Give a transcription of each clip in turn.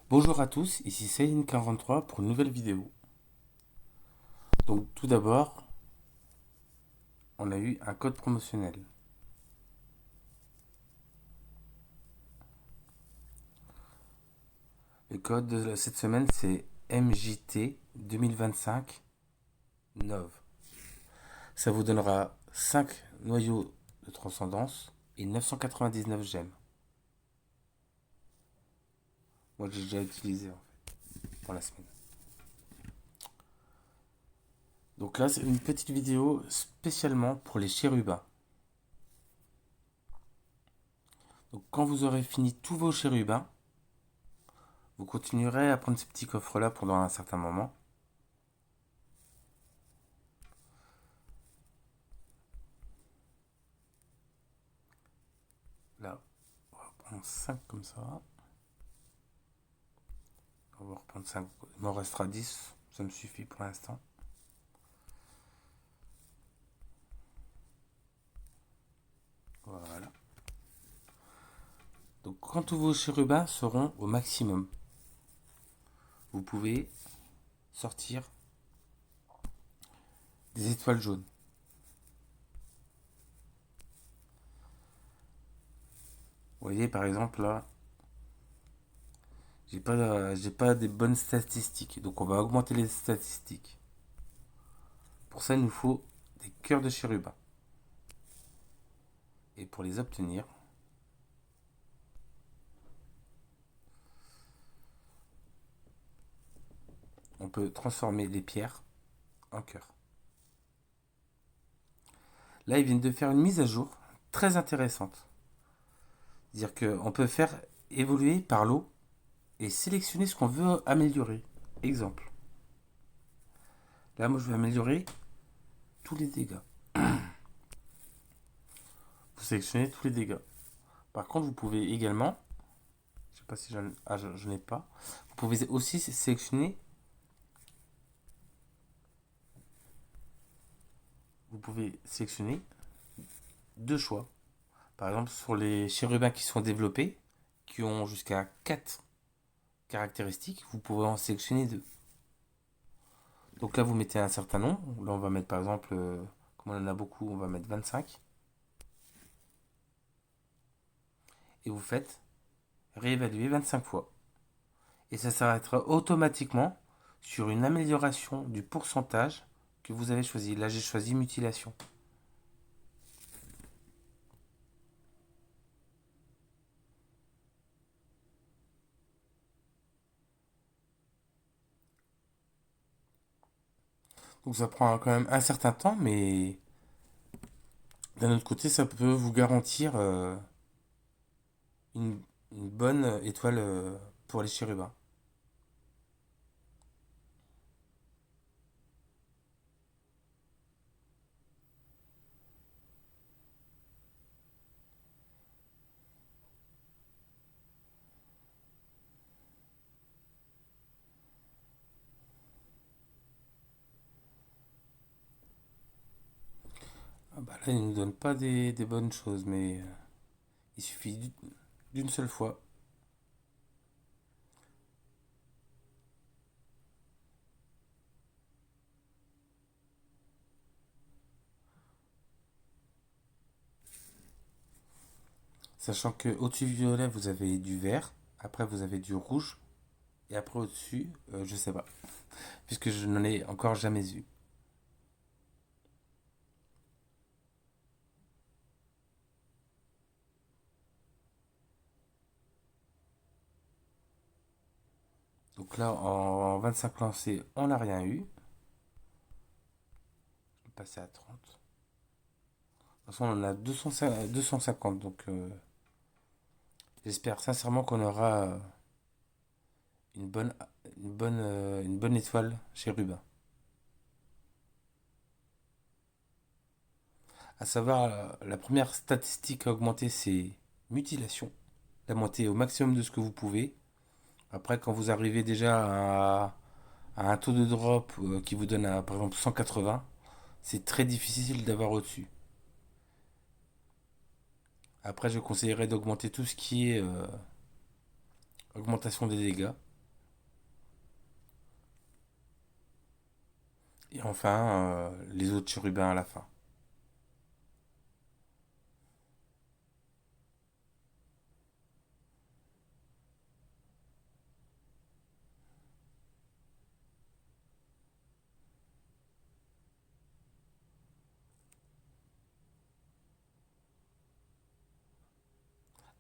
Bonjour à tous, ici Céline43 pour une nouvelle vidéo. Donc tout d'abord, on a eu un code promotionnel. Le code de cette semaine c'est MJT 2025 Nov. Ça vous donnera 5 noyaux de transcendance et 999 gemmes. Moi j'ai déjà utilisé en fait pour la semaine. Donc là c'est une petite vidéo spécialement pour les chérubins. Donc quand vous aurez fini tous vos chérubins, vous continuerez à prendre ces petits coffres là pendant un certain moment. Là, on va prendre 5 comme ça. On va reprendre 5. Il m'en restera 10. Ça me suffit pour l'instant. Voilà. Donc quand tous vos chérubins seront au maximum, vous pouvez sortir des étoiles jaunes. Vous voyez par exemple là, j'ai pas des bonnes statistiques. Donc on va augmenter les statistiques. Pour ça il nous faut des cœurs de chérubins. Et pour les obtenir, on peut transformer les pierres en cœurs. Là ils viennent de faire une mise à jour très intéressante. C'est-à-dire qu'on peut faire évoluer par l'eau et sélectionner ce qu'on veut améliorer. Exemple. Là, moi, je vais améliorer tous les dégâts. Vous sélectionnez tous les dégâts. Par contre, vous pouvez également, je sais pas si j'en ai pas, vous pouvez aussi sélectionner, deux choix. Par exemple, sur les chérubins qui sont développés, qui ont jusqu'à 4 caractéristiques, vous pouvez en sélectionner deux. Donc là, vous mettez un certain nombre. Là, on va mettre par exemple, comme on en a beaucoup, on va mettre 25. Et vous faites réévaluer 25 fois. Et ça s'arrêtera automatiquement sur une amélioration du pourcentage que vous avez choisi. Là, j'ai choisi mutilation. Donc ça prend quand même un certain temps, mais d'un autre côté, ça peut vous garantir une, une bonne étoile pour les chérubins. Ah bah là, il ne nous donne pas des bonnes choses, mais il suffit d'une seule fois. Sachant que au-dessus du violet, vous avez du vert, après vous avez du rouge, et après au-dessus, je sais pas, puisque je n'en ai encore jamais eu. Donc là, en 25 lancés, on n'a rien eu. Je vais passer à 30. De toute façon, on en a 250. Donc j'espère sincèrement qu'on aura une bonne, une bonne étoile chez Rubin. À savoir, la première statistique à augmenter, c'est mutilation. La montée au maximum de ce que vous pouvez. Après, quand vous arrivez déjà à un taux de drop qui vous donne par exemple 180, c'est très difficile d'avoir au-dessus. Après, je conseillerais d'augmenter tout ce qui est augmentation des dégâts. Et enfin, les autres chérubins à la fin.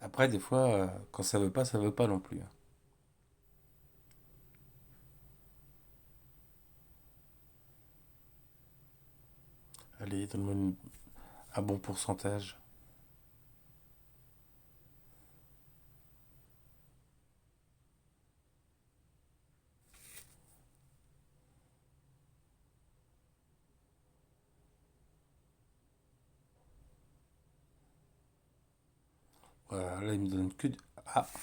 Après, des fois, quand ça veut pas non plus, hein. Allez, donne-moi un bon pourcentage. Voilà, là, il me donne que... Ah, vous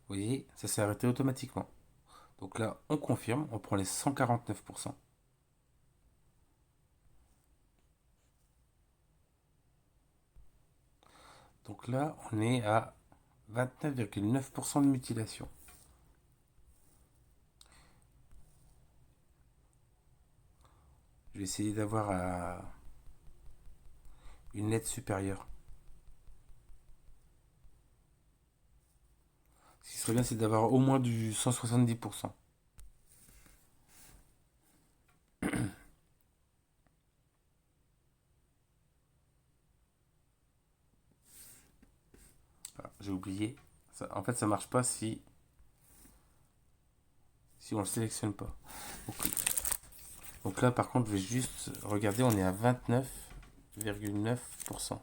voyez, ça s'est arrêté automatiquement. Donc là, on confirme, on prend les 149%. Donc là, on est à 29,9% de mutilation. Je vais essayer d'avoir une lettre supérieure. Ce qui serait bien, c'est d'avoir au moins du 170%. Ah, j'ai oublié. En fait, ça marche pas si on le sélectionne pas. Donc, donc là, par contre, je vais juste regarder, on est à 29,9%.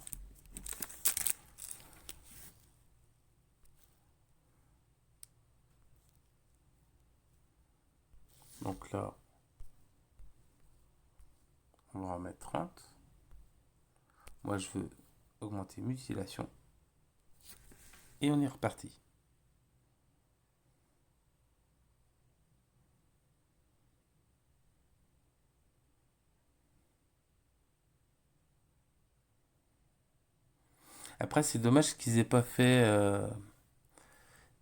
Donc là, on va en mettre 30. Moi, je veux augmenter mutilation. Et on est reparti. Après, c'est dommage qu'ils aient pas fait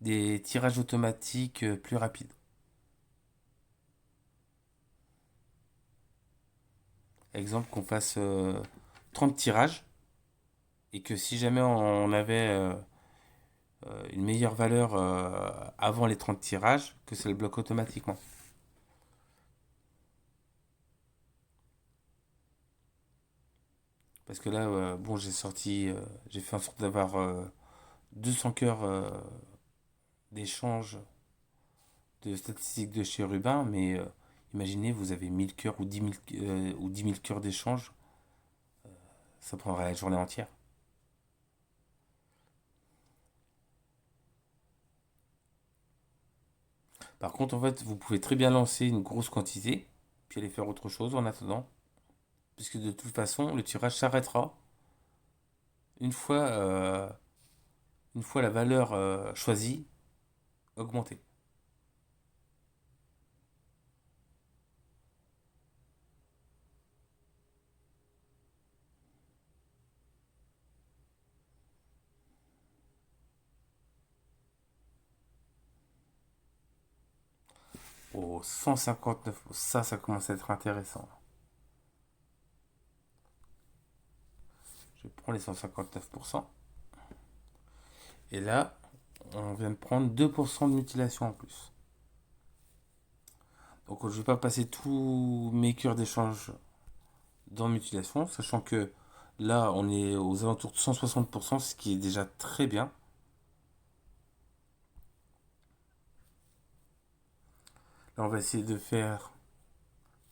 des tirages automatiques plus rapides. Exemple, qu'on fasse 30 tirages et que si jamais on avait une meilleure valeur avant les 30 tirages, que ça le bloque automatiquement. Parce que là, bon, j'ai fait en sorte d'avoir 200 cœurs d'échange de statistiques de chez Rubin, mais imaginez, vous avez 1000 cœurs ou 10 000 cœurs d'échange, ça prendrait la journée entière. Par contre, en fait, vous pouvez très bien lancer une grosse quantité, puis aller faire autre chose en attendant, puisque de toute façon, le tirage s'arrêtera une fois, euh, une fois la valeur choisie augmentée. Au 159, ça commence à être intéressant. Je prends les 159%. Et là, on vient de prendre 2% de mutilation en plus. Donc je ne vais pas passer tous mes cœurs d'échange dans mutilation, sachant que là, on est aux alentours de 160%, ce qui est déjà très bien. Là, on va essayer de faire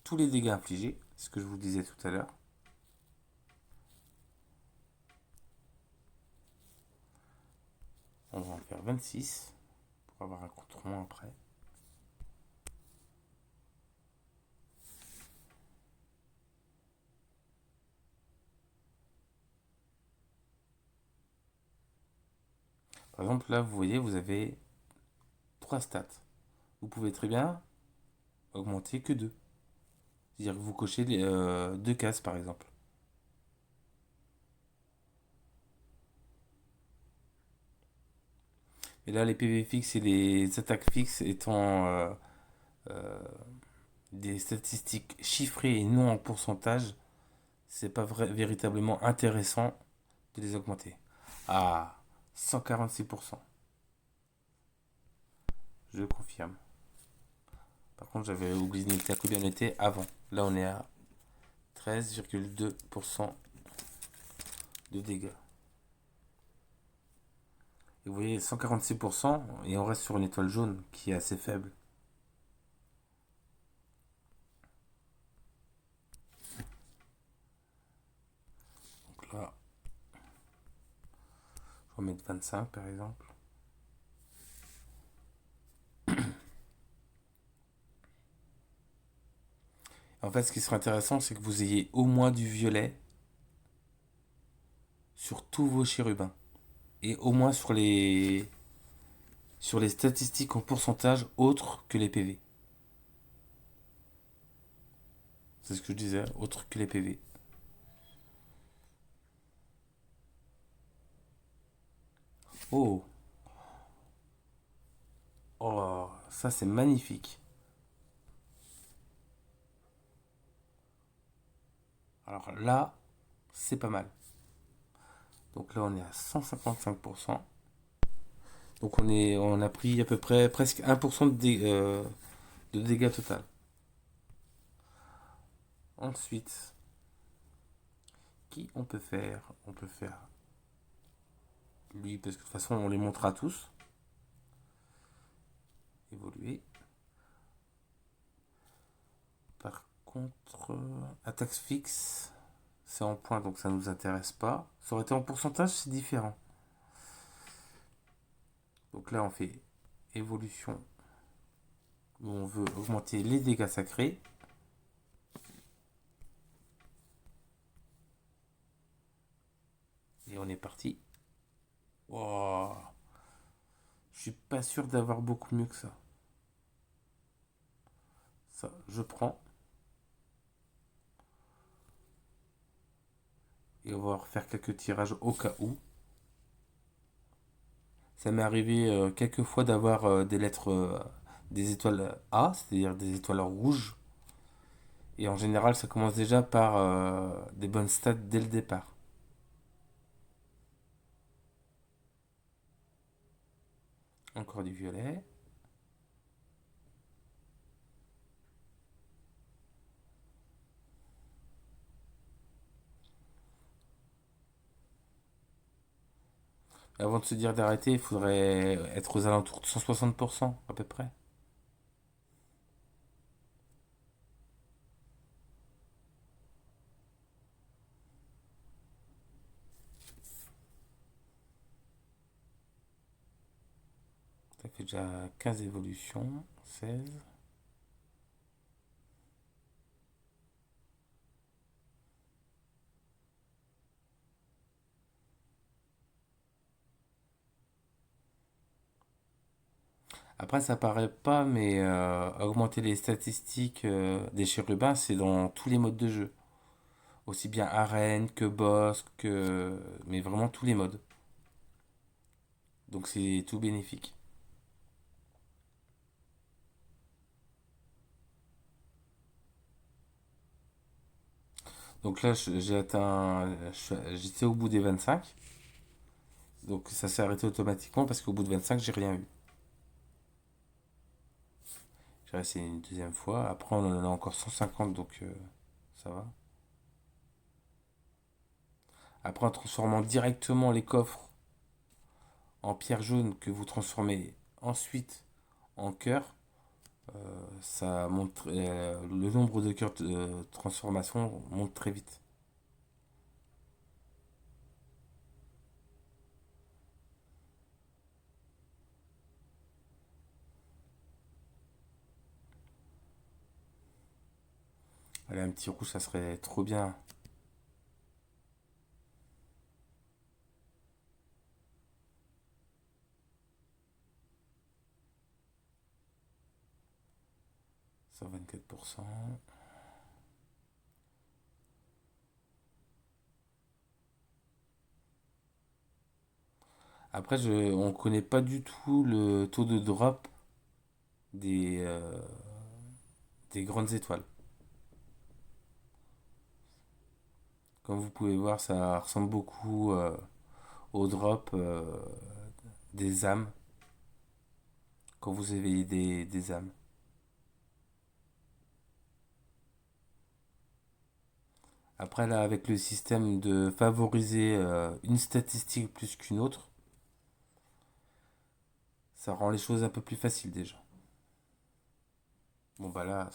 tous les dégâts infligés, ce que je vous disais tout à l'heure. On va en faire 26 pour avoir un compte rond après. Par exemple, là, vous voyez, vous avez 3 stats. Vous pouvez très bien augmenter que 2. C'est-à-dire que vous cochez 2 cases, par exemple. Et là, les PV fixes et les attaques fixes étant des statistiques chiffrées et non en pourcentage, c'est pas véritablement intéressant de les augmenter. Ah, 146%. Je confirme. Par contre, j'avais oublié de noter à combien on était avant. Là, on est à 13,2% de dégâts. Et vous voyez, 146%, et on reste sur une étoile jaune qui est assez faible. Donc là, je vais mettre 25 par exemple. En fait, ce qui serait intéressant, c'est que vous ayez au moins du violet sur tous vos chérubins. Et au moins sur les statistiques en pourcentage autres que les PV. C'est ce que je disais, autres que les PV. Oh, oh, ça c'est magnifique. Alors là, c'est pas mal. Donc là, on est à 155%. Donc on a pris à peu près presque 1% de dégâts total. Ensuite, qui on peut faire? On peut faire lui, parce que de toute façon, on les montrera tous. Évoluer. Par contre, attaque fixe, c'est en points, donc ça ne nous intéresse pas. Ça aurait été en pourcentage, c'est différent. Donc là, on fait évolution, où on veut augmenter les dégâts sacrés. Et on est parti. Wow. Je suis pas sûr d'avoir beaucoup mieux que ça. Ça, je prends. Et on va refaire quelques tirages au cas où. Ça m'est arrivé quelques fois d'avoir des lettres, des étoiles A, c'est-à-dire des étoiles rouges. Et en général, ça commence déjà par des bonnes stats dès le départ. Encore du violet. Avant de se dire d'arrêter, il faudrait être aux alentours de 160% à peu près. Ça fait déjà 15 évolutions, 16. Après, ça paraît pas, mais augmenter les statistiques des chérubins, c'est dans tous les modes de jeu. Aussi bien arène que boss, mais vraiment tous les modes. Donc c'est tout bénéfique. Donc là, j'ai atteint. J'étais au bout des 25. Donc ça s'est arrêté automatiquement parce qu'au bout de 25, j'ai rien eu. J'ai essayé une deuxième fois. Après, on en a encore 150, donc ça va. Après, en transformant directement les coffres en pierre jaune que vous transformez ensuite en cœur, ça monte, le nombre de cœurs de transformation monte très vite. Allez, un petit rouge, ça serait trop bien. Ça, 24%. Après, on ne connaît pas du tout le taux de drop des, des grandes étoiles. Comme vous pouvez voir, ça ressemble beaucoup au drop des âmes, quand vous éveillez des âmes. Après, là, avec le système de favoriser une statistique plus qu'une autre, ça rend les choses un peu plus faciles déjà. Bon, bah là,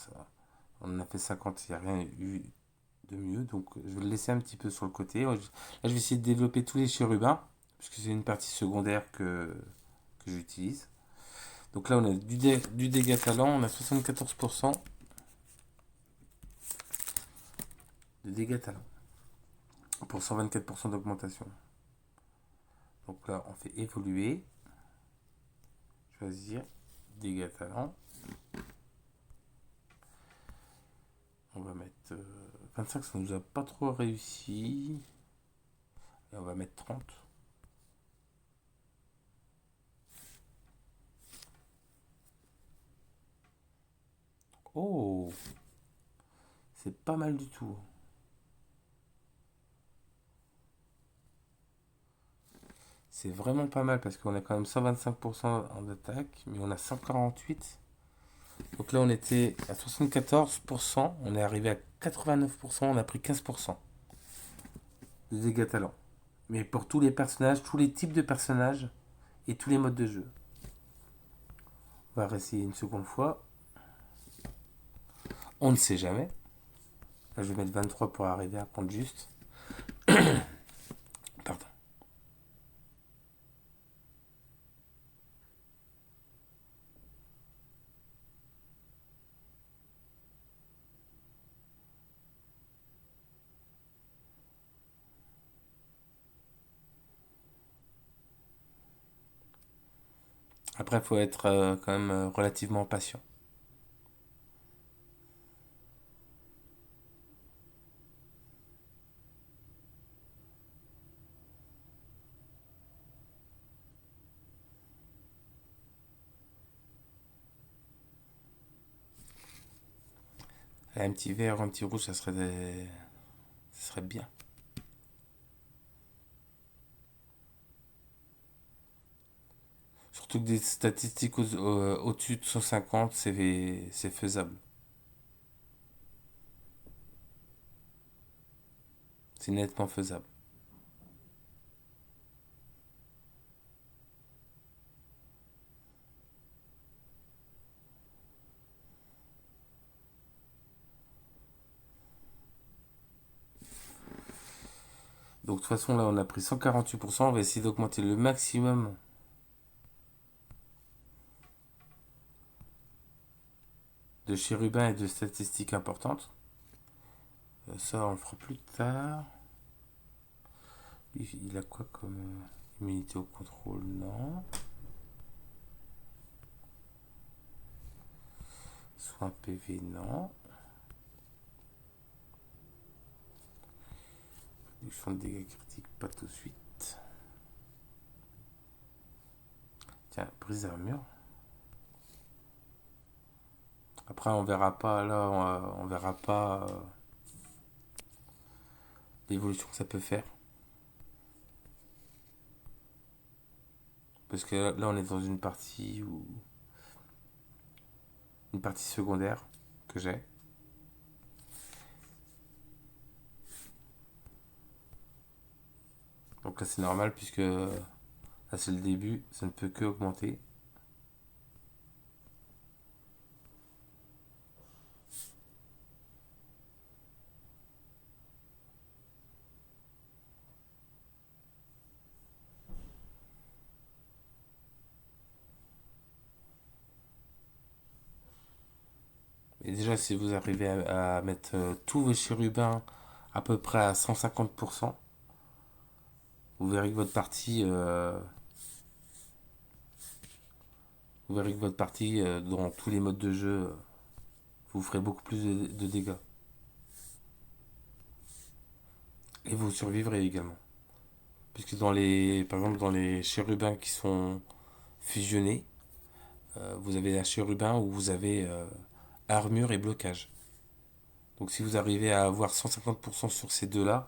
on en a fait 50, il n'y a rien eu de mieux, donc je vais le laisser un petit peu sur le côté. Là, je vais essayer de développer tous les chérubins, puisque c'est une partie secondaire que j'utilise. Donc là, on a du dégât talent, on a 74% de dégâts talent pour 124% d'augmentation. Donc là, on fait évoluer, choisir, dégâts talent. On va mettre 25, ça nous a pas trop réussi. Et on va mettre 30. Oh, c'est pas mal du tout. C'est vraiment pas mal parce qu'on a quand même 125% en attaque, mais on a 148. Donc là, on était à 74%, on est arrivé à 89%, on a pris 15% de dégâts talent. Mais pour tous les personnages, tous les types de personnages et tous les modes de jeu. On va réessayer une seconde fois. On ne sait jamais. Là, je vais mettre 23 pour arriver à prendre juste. Pardon. Après, il faut être quand même relativement patient. Un petit vert, un petit rouge, ça serait bien. Surtout que des statistiques au-dessus de 150, c'est faisable. C'est nettement faisable. Donc de toute façon, là, on a pris 148%. On va essayer d'augmenter le maximum de chérubins et de statistiques importantes. Ça, on le fera plus tard. Il a quoi comme immunité au contrôle? Non. Soin PV, non. Réduction de dégâts critiques, pas tout de suite. Tiens, brise armure. Après, on verra pas, là, on verra pas l'évolution que ça peut faire. Parce que là, on est dans une partie une partie secondaire que j'ai. Donc là, c'est normal puisque là, c'est le début, ça ne peut que augmenter. Et déjà, si vous arrivez à mettre tous vos chérubins à peu près à 150%, vous verrez que votre partie, dans tous les modes de jeu, vous ferez beaucoup plus de dégâts. Et vous survivrez également. Puisque par exemple, dans les chérubins qui sont fusionnés, vous avez un chérubin où vous avez armure et blocage. Donc si vous arrivez à avoir 150% sur ces deux-là,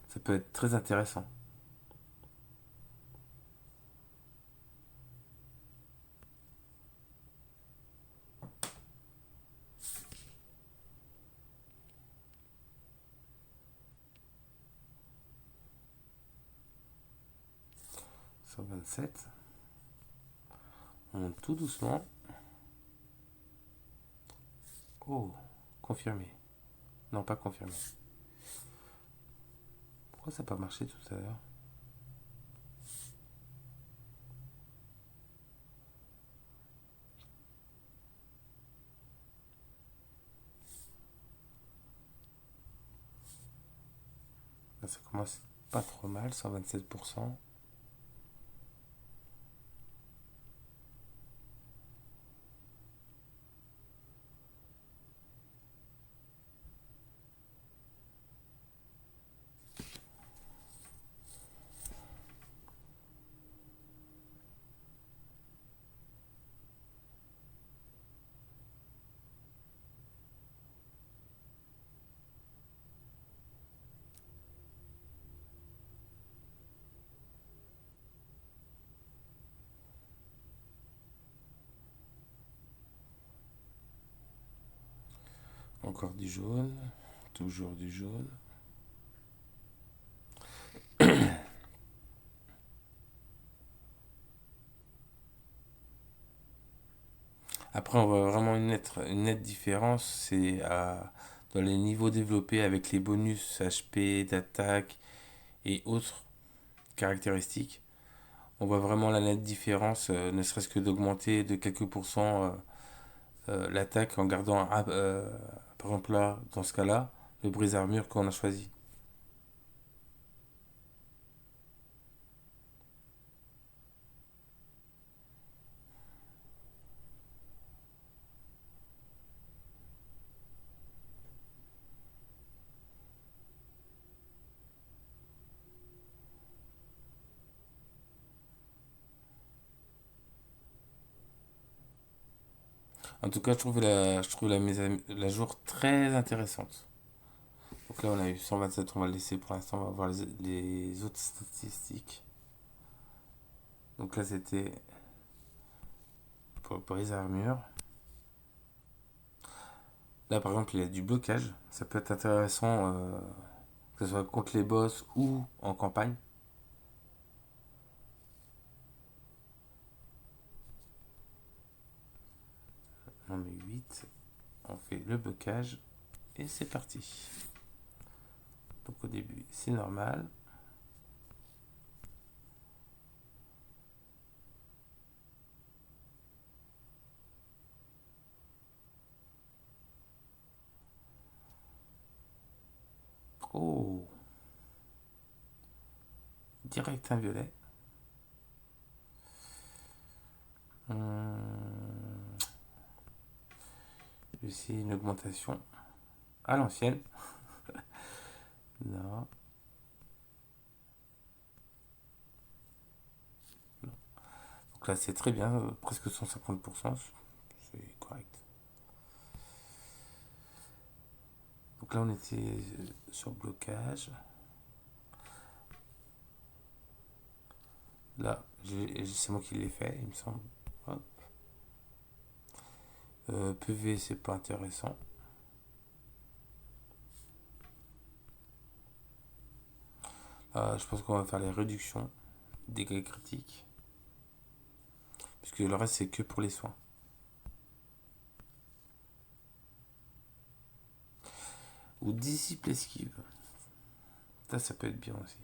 ça peut être très intéressant. Cent vingt-sept. On monte tout doucement. Oh, confirmé. Non, pas confirmé. Pourquoi ça n'a pas marché tout à l'heure? Là, ça commence pas trop mal, 127%. Encore du jaune. Toujours du jaune. Après, on voit vraiment une nette différence. Dans les niveaux développés avec les bonus HP, d'attaque et autres caractéristiques. On voit vraiment la nette différence, ne serait-ce que d'augmenter de quelques pourcents l'attaque en gardant, par exemple là, dans ce cas-là, le brise-armure qu'on a choisi. En tout cas, je trouve la jour très intéressante. Donc là, on a eu 127, on va le laisser pour l'instant, on va voir les autres statistiques. Donc là, c'était pour le brise-armure. Là, par exemple, il y a du blocage. Ça peut être intéressant, que ce soit contre les boss ou en campagne. On met 8. On fait le blocage. Et c'est parti. Donc au début, c'est normal. Oh, direct un violet. Hum, Ici, une augmentation à l'ancienne. Non. Donc là, c'est très bien, presque 150%. C'est correct. Donc là, on était sur blocage. Là, c'est moi qui l'ai fait, il me semble. Hop. PV, c'est pas intéressant. Je pense qu'on va faire les réductions, dégâts critiques. Puisque le reste, c'est que pour les soins. Ou dissipe l'esquive. Ça peut être bien aussi.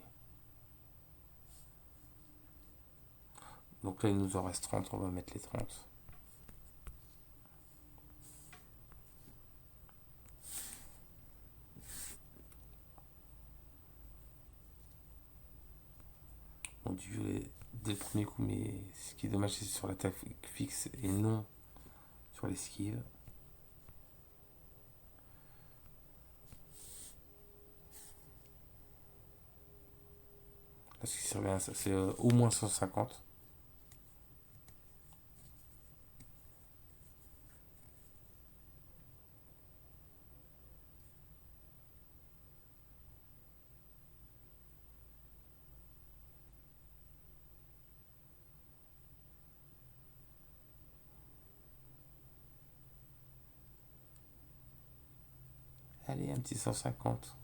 Donc là, il nous en reste 30, on va mettre les 30. On du violet dès le premier coup, mais ce qui est dommage, c'est sur l'attaque fixe et non sur l'esquive. Parce que c'est au moins 150. Allez, un petit 150.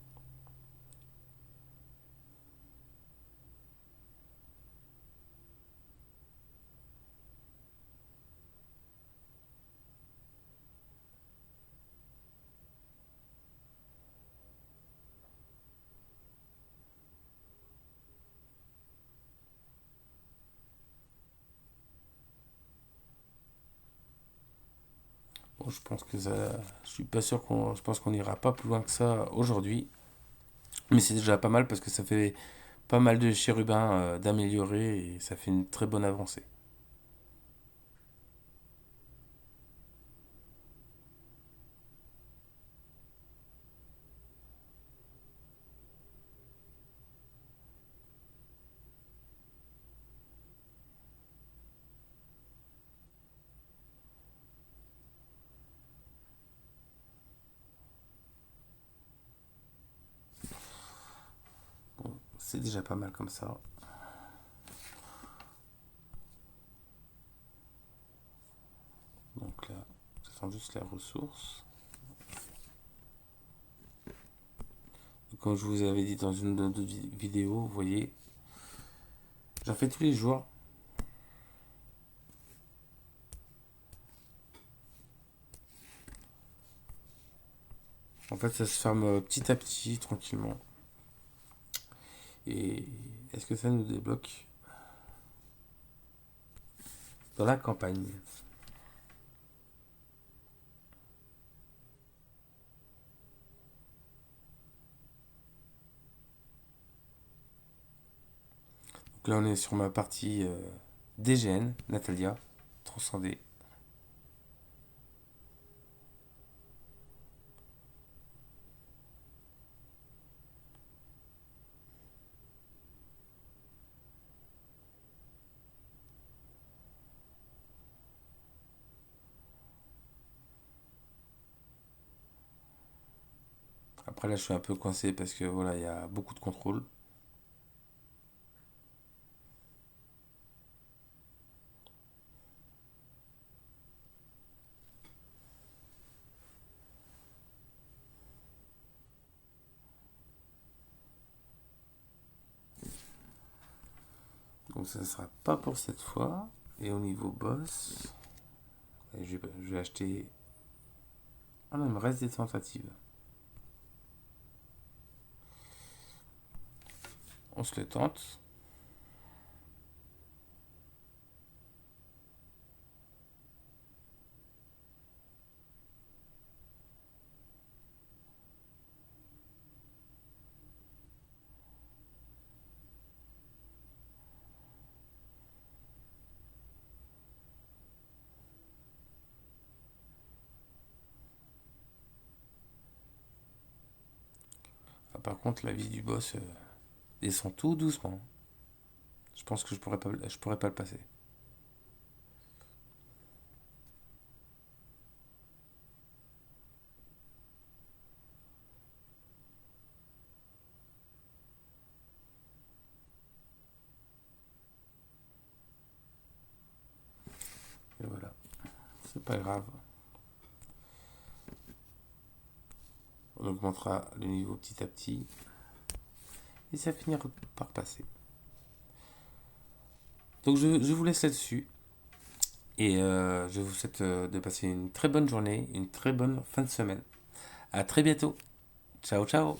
Bon, je pense que ça. Je suis pas sûr qu'on. Je pense qu'on ira pas plus loin que ça aujourd'hui. Mais c'est déjà pas mal parce que ça fait pas mal de chérubins d'améliorer et ça fait une très bonne avancée. Bon, c'est déjà pas mal comme ça. Donc là, j'attends juste la ressource. Comme je vous avais dit dans une autre vidéo, vous voyez, j'en fais tous les jours. En fait, ça se ferme petit à petit, tranquillement. Et est-ce que ça nous débloque dans la campagne? Donc là, on est sur ma partie DGN, Natalia, transcendée. Après là, je suis un peu coincé parce que voilà, il y a beaucoup de contrôle. Donc ça ne sera pas pour cette fois. Et au niveau boss, je vais acheter. Ah non, il me reste des tentatives. On se le tente. Ah, par contre, la vie du boss descend tout doucement. Je pense que je pourrais pas le passer. Et voilà, c'est pas grave. On augmentera le niveau petit à petit. Et ça finira par passer. Donc je vous laisse là-dessus. Et je vous souhaite de passer une très bonne journée, une très bonne fin de semaine. À très bientôt. Ciao, ciao.